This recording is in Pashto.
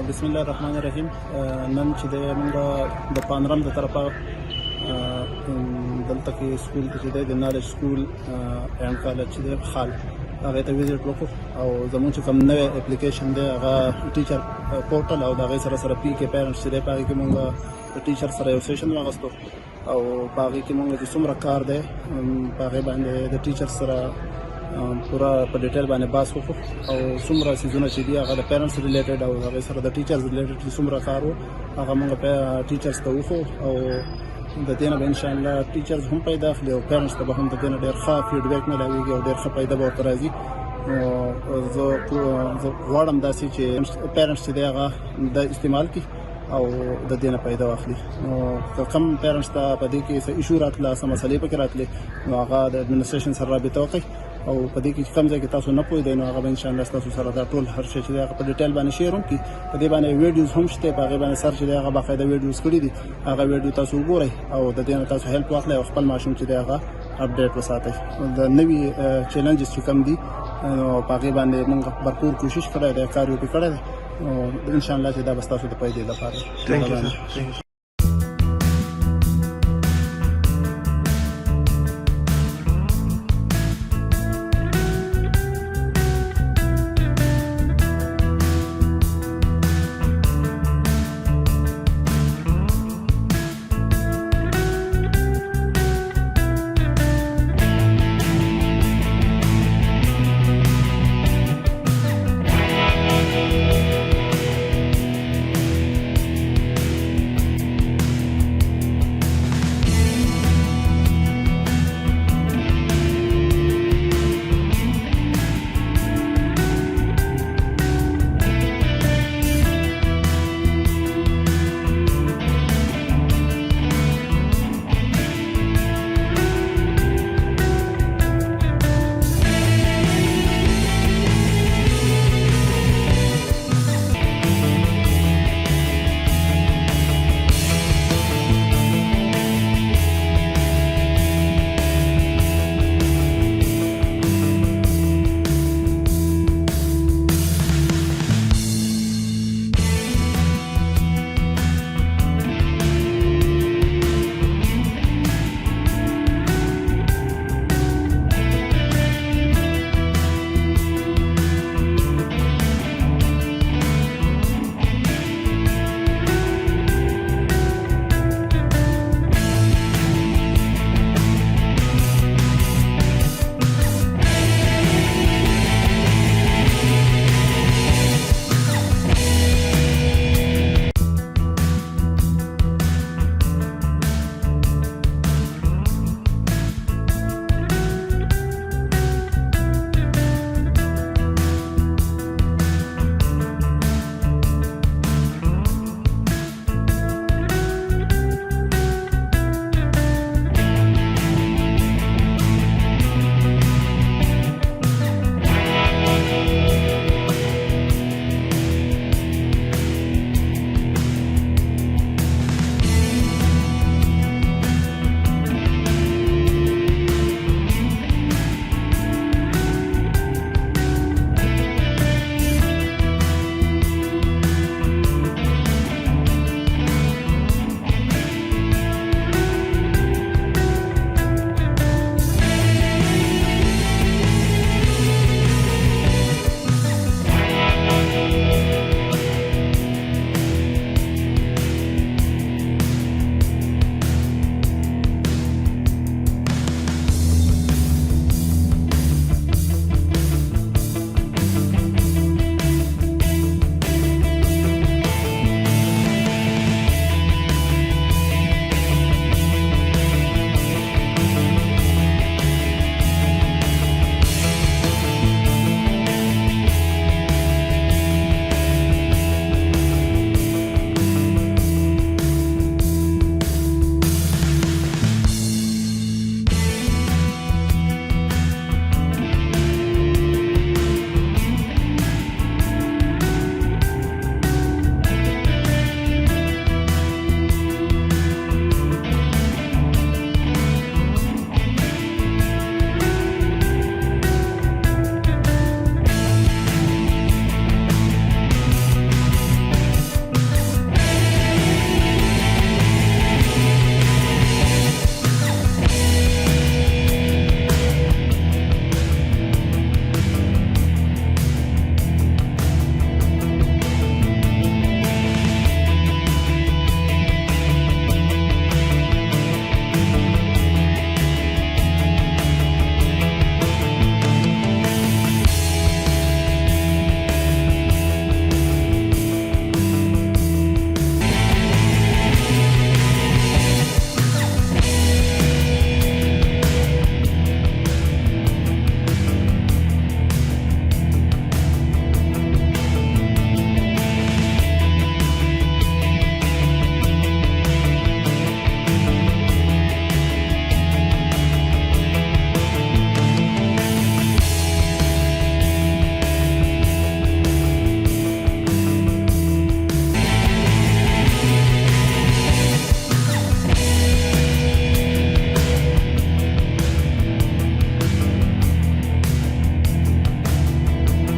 بسم الله الرحمن الرحیم. نن چې موږ د پانرم د طرفه دلته کې سکول کې د نالج سکول اینڈ کالج چې د خال هغه ته ویزټ وکړو او زموږ چې کوم نوې اپلیکیشن دی هغه ټیچر پورټل او د هغې سره پی کې پیرنټس چې دی په هغې کې موږ د ټیچر سره یو سیشن واغستو او په هغې کې موږ چې څومره کار دی په هغې باندې د ټیچر سره پورا په ډیټیل باندې باس وکړو او څومره سیزونه چې دي هغه د پیرنټس ریلیټډ او هغې سره د ټیچرز ریلیټډ چې څومره کار و هغه موږ ټیچرز ته وښو او د دې نه به انشاءالله ټیچرز هم پیدا اخلي او پیرنټس ته به هم د دې نه ډېر ښه فیډبیک میلاویږي او ډېر ښه پیدا به ورته راځي. زه غواړم داسې چې پیرنټس چې دی هغه د استعمال کړي او د دې نه پیدا واخلي. نو که کوم پیرنټس ته په دې کې څه ایشو راتله څه مسلې پکې راتلې نو هغه د اډمنسټریشن سره رابطه وکړئ او په دې کې کوم ځای کې تاسو نه پوهېدئ نو هغه به انشاءالله ستاسو سره دا ټول هر شی چې دی هغه په ډیټیل باندې شیر هم کړي. په دې باندې ویډیوز هم شته، په هغې باندې سر چې دی هغه باقاعده ویډیوز کړي دي، هغه ویډیو تاسو وګورئ او د دې نه تاسو هیلپ واخلئ او خپل ماشوم چې دی هغه اپډیټ وساتئ. د نوي چیلنجز چې کوم دي نو په هغې باندې موږ بھرپور کوشش کړی دی، کار یې پرې کړی دی. انشاءالله چې دا به ستاسو د پیدې لپاره